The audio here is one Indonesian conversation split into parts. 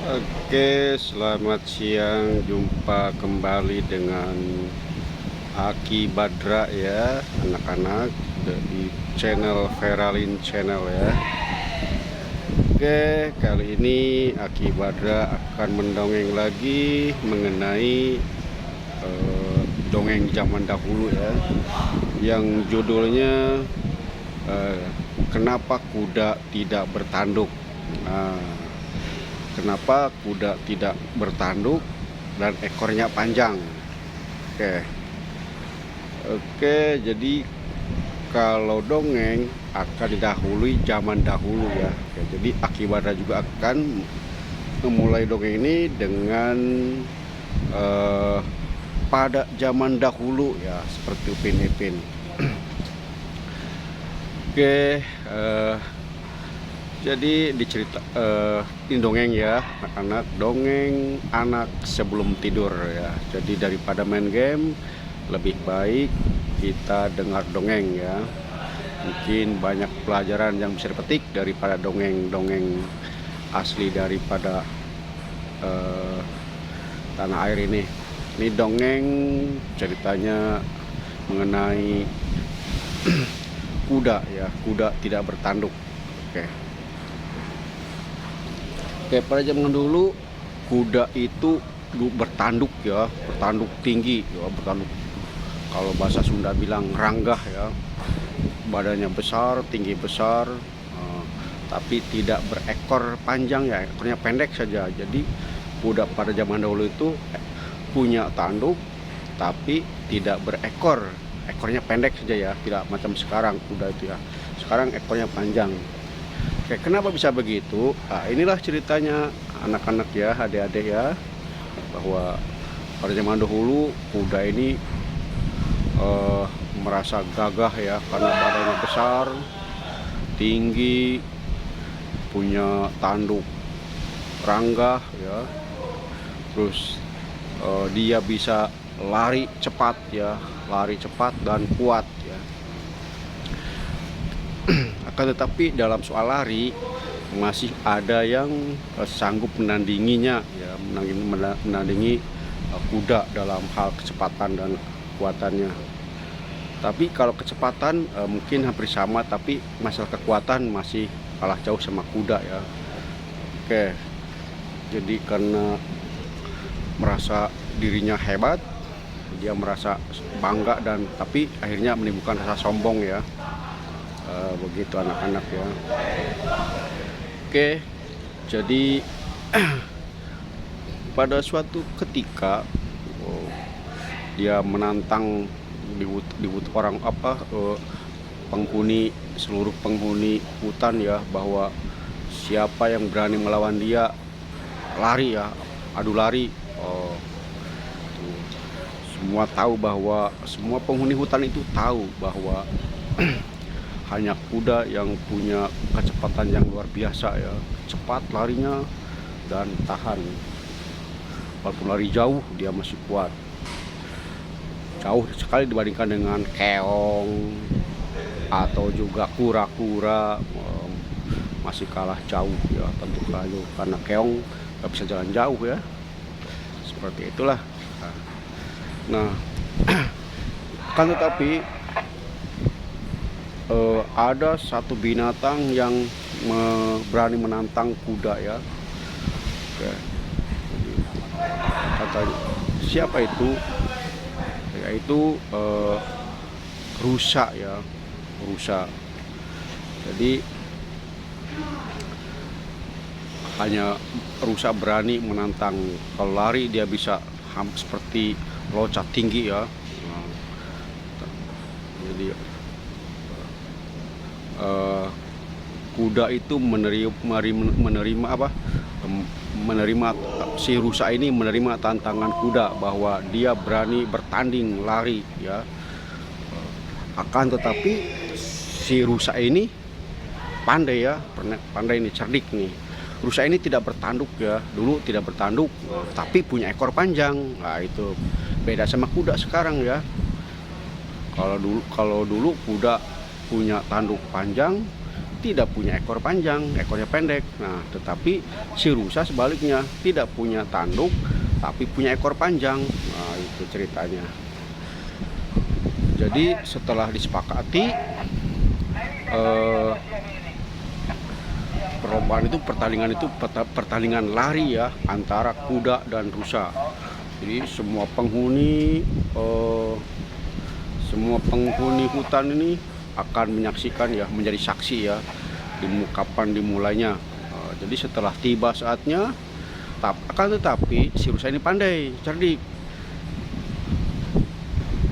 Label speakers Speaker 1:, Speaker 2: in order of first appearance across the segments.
Speaker 1: Oke, selamat siang. Jumpa kembali dengan Aki Badra ya, anak-anak di channel Veralin Channel ya. Oke, kali ini Aki Badra akan mendongeng lagi mengenai dongeng zaman dahulu ya, yang judulnya Kenapa Kuda Tidak Bertanduk. Nah, kenapa kuda tidak bertanduk dan ekornya panjang? Oke, oke. Jadi kalau dongeng akan didahului zaman dahulu ya. Oke, jadi Akibara juga akan memulai dongeng ini dengan eh, pada zaman dahulu ya, seperti Upin Ipin. Oke, jadi dicerita ini dongeng ya, anak-anak, dongeng anak sebelum tidur ya. Jadi daripada main game, lebih baik kita dengar dongeng ya. Mungkin banyak pelajaran yang bisa dipetik daripada dongeng-dongeng asli daripada tanah air ini. Ini dongeng ceritanya mengenai kuda ya, kuda tidak bertanduk. Oke. Oke, pada zaman dulu kuda itu bertanduk ya, bertanduk tinggi ya, bertanduk. Kalau bahasa Sunda bilang ranggah ya, badannya besar, tinggi besar, tapi tidak berekor panjang ya, ekornya pendek saja. Jadi kuda pada zaman dahulu itu punya tanduk, tapi tidak berekor, ekornya pendek saja ya, tidak macam sekarang kuda itu ya. Sekarang ekornya panjang. Oke, kenapa bisa begitu? Nah, inilah ceritanya anak-anak ya, adik-adik ya, bahwa pada zaman dahulu kuda ini merasa gagah ya, karena badannya besar, tinggi, punya tanduk ranggah ya, terus dia bisa lari cepat ya, lari cepat dan kuat ya. Akan tetapi dalam soal lari masih ada yang sanggup menandinginya ya, menandingi kuda dalam hal kecepatan dan kekuatannya. Tapi kalau kecepatan mungkin hampir sama, tapi masalah kekuatan masih kalah jauh sama kuda ya. Oke, jadi karena merasa dirinya hebat, dia merasa bangga, dan tapi akhirnya menimbulkan rasa sombong ya. Begitu anak-anak ya. Oke, jadi pada suatu ketika dia menantang orang penghuni, seluruh penghuni hutan ya, bahwa siapa yang berani melawan dia lari ya, adu lari. Semua tahu bahwa semua penghuni hutan itu tahu bahwa hanya kuda yang punya kecepatan yang luar biasa ya, cepat larinya dan tahan. Walaupun lari jauh dia masih kuat, jauh sekali dibandingkan dengan keong atau juga kura-kura, masih kalah jauh ya, tentu saja, karena keong nggak bisa jalan jauh ya, seperti itulah. Nah, kan tetapi ada satu binatang yang berani menantang kuda ya. Oke. Katanya, siapa itu? Yaitu rusa ya, rusa. Jadi hanya rusa berani menantang. Kalau lari dia bisa seperti loncat tinggi ya. Jadi kuda itu menerima si rusa ini menerima tantangan kuda bahwa dia berani bertanding lari ya. Akan tetapi si rusa ini pandai ya, pandai ini, cerdik nih. Rusa ini tidak bertanduk ya, dulu tidak bertanduk, tapi punya ekor panjang. Nah, itu beda sama kuda sekarang ya. Kalau dulu kuda punya tanduk panjang tidak punya ekor panjang, ekornya pendek. Nah, tetapi si rusa sebaliknya, tidak punya tanduk tapi punya ekor panjang. Nah, itu ceritanya. Jadi setelah disepakati, perlombaan itu, pertandingan lari ya, antara kuda dan rusa. Jadi semua penghuni hutan ini akan menyaksikan ya, menjadi saksi ya, kapan dimulainya. Jadi setelah tiba saatnya, akan tetapi si rusa ini pandai, cerdik.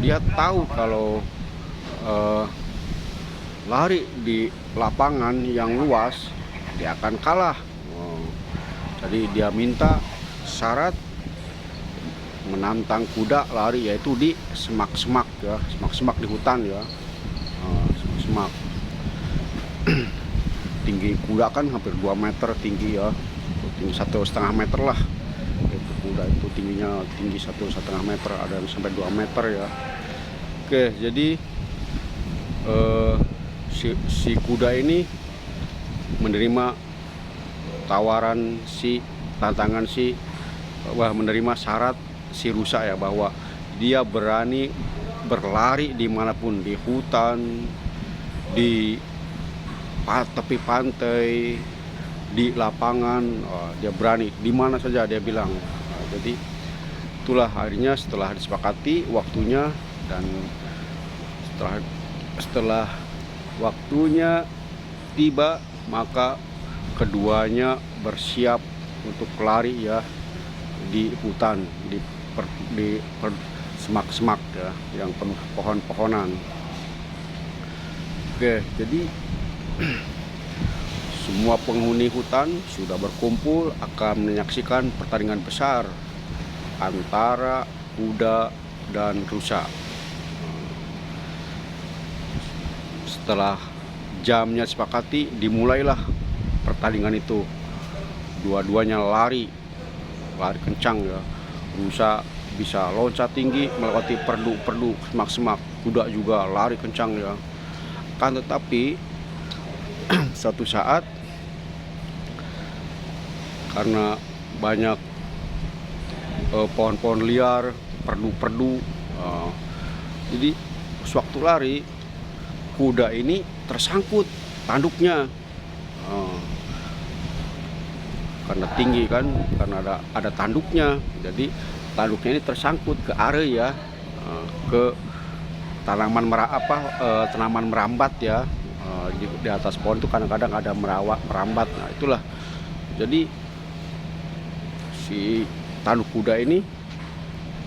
Speaker 1: Dia tahu kalau lari di lapangan yang luas dia akan kalah. Jadi dia minta syarat menantang kuda lari, yaitu di semak-semak ya, semak-semak di hutan ya. Semak tinggi kuda kan hampir 2 meter tinggi ya, tinggi 1,5 meter lah. Itu kuda itu tingginya tinggi 1,5 meter, ada yang sampai 2 meter ya. Oke, jadi si kuda ini menerima menerima syarat si rusa ya, bahwa dia berani berlari dimanapun, di hutan, di tepi pantai, di lapangan, dia berani di mana saja, dia bilang. Jadi itulah akhirnya setelah disepakati waktunya, dan setelah waktunya tiba, maka keduanya bersiap untuk lari ya, di hutan, di semak-semak ya, yang penuh pohon-pohonan. Oke, jadi semua penghuni hutan sudah berkumpul akan menyaksikan pertandingan besar antara kuda dan rusa. Setelah jamnya disepakati, dimulailah pertandingan itu. Dua-duanya lari kencang ya. Rusa bisa loncat tinggi melewati perdu semak-semak, kuda juga lari kencang ya. Kan tetapi suatu saat, karena banyak pohon-pohon liar, perdu, jadi sewaktu lari kuda ini tersangkut tanduknya, karena tinggi kan, karena ada tanduknya. Jadi tanduknya ini tersangkut ke area ya, ke tanaman merambat ya. Di atas pohon itu kadang-kadang ada merambat. Nah itulah, jadi si tanduk kuda ini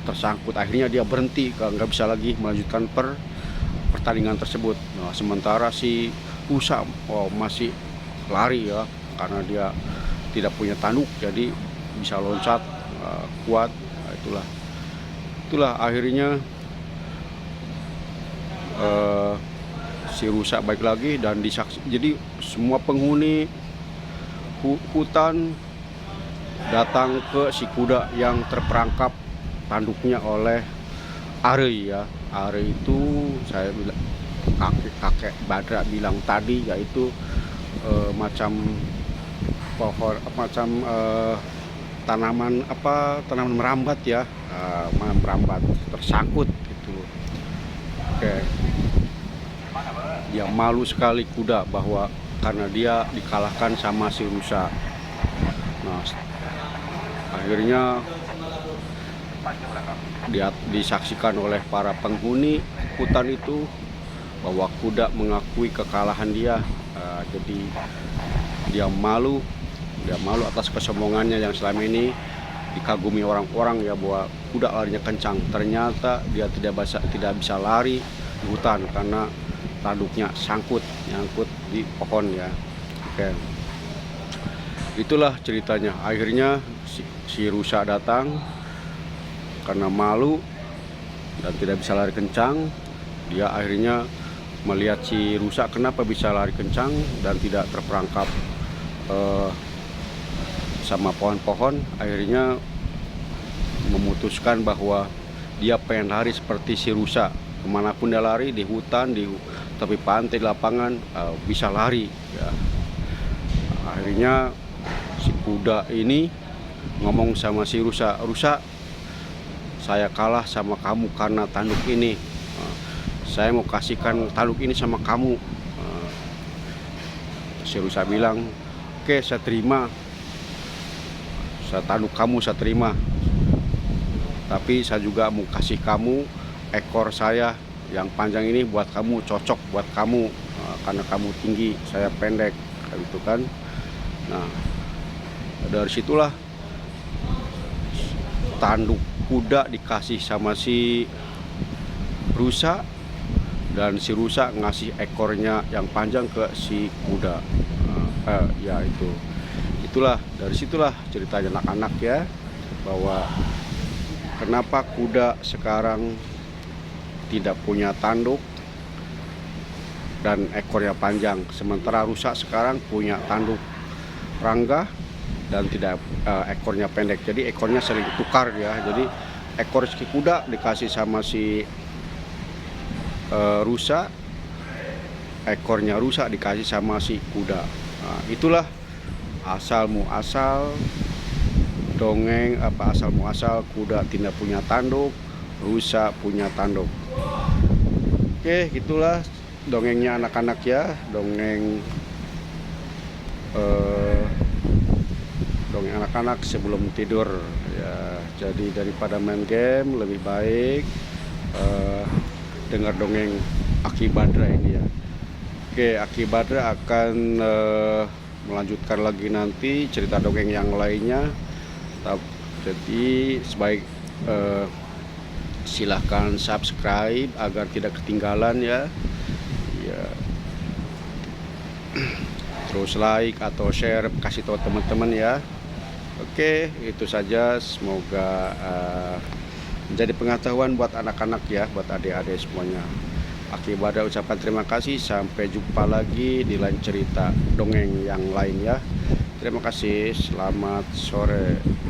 Speaker 1: tersangkut, akhirnya dia berhenti, nggak bisa lagi melanjutkan pertandingan tersebut. Nah, sementara si rusa masih lari ya, karena dia tidak punya tanduk, jadi bisa loncat kuat. Nah, itulah akhirnya si rusa baik lagi, dan jadi semua penghuni hutan datang ke si kuda yang terperangkap tanduknya oleh Are ya. Are itu saya bilang, kakek Badra bilang tadi, yaitu macam pohon, tanaman merambat ya, merambat tersangkut gitu. Oke. Dia malu sekali kuda, bahwa karena dia dikalahkan sama si rusa. Nah, akhirnya dia disaksikan oleh para penghuni hutan itu bahwa kuda mengakui kekalahan dia. Jadi dia malu atas kesombongannya yang selama ini dikagumi orang-orang ya, bahwa kuda larinya kencang. Ternyata dia tidak bisa lari di hutan karena tanduknya nyangkut di pohon ya. Oke, itulah ceritanya. Akhirnya si rusa datang karena malu dan tidak bisa lari kencang. Dia akhirnya melihat si rusa kenapa bisa lari kencang dan tidak terperangkap sama pohon-pohon. Akhirnya memutuskan bahwa dia pengen lari seperti si rusa. Kemanapun dia lari, di hutan, di tapi Pak Ante di lapangan bisa lari ya. Akhirnya si kuda ini ngomong sama si rusa, "Rusa, saya kalah sama kamu karena tanduk ini. Saya mau kasihkan tanduk ini sama kamu." Si rusa bilang, "Oke, saya terima. Tanduk kamu saya terima. Tapi saya juga mau kasih kamu ekor saya yang panjang ini buat kamu, cocok buat kamu karena kamu tinggi, saya pendek." Gitu kan. Nah, dari situlah tanduk kuda dikasih sama si rusa, dan si rusa ngasih ekornya yang panjang ke si kuda. Ya itulah, dari situlah ceritanya anak-anak ya, bahwa kenapa kuda sekarang tidak punya tanduk dan ekornya panjang, sementara rusa sekarang punya tanduk rangga dan tidak ekornya pendek. Jadi ekornya sering tukar ya. Jadi ekor si kuda dikasih sama si rusa, ekornya rusa dikasih sama si kuda. Nah, itulah asal muasal dongeng, asal muasal kuda tidak punya tanduk, rusa punya tanduk. Oke, gitulah dongengnya anak-anak ya, dongeng anak-anak sebelum tidur ya. Jadi daripada main game, lebih baik dengar dongeng Aki Badra ini ya. Oke, Aki Badra akan melanjutkan lagi nanti cerita dongeng yang lainnya. Jadi silahkan subscribe agar tidak ketinggalan ya. Terus like atau share, kasih tahu teman-teman ya. Oke, itu saja. Semoga menjadi pengetahuan buat anak-anak ya, buat adik-adik semuanya. Aki Badra ucapkan terima kasih. Sampai jumpa lagi di lain cerita dongeng yang lain ya. Terima kasih. Selamat sore.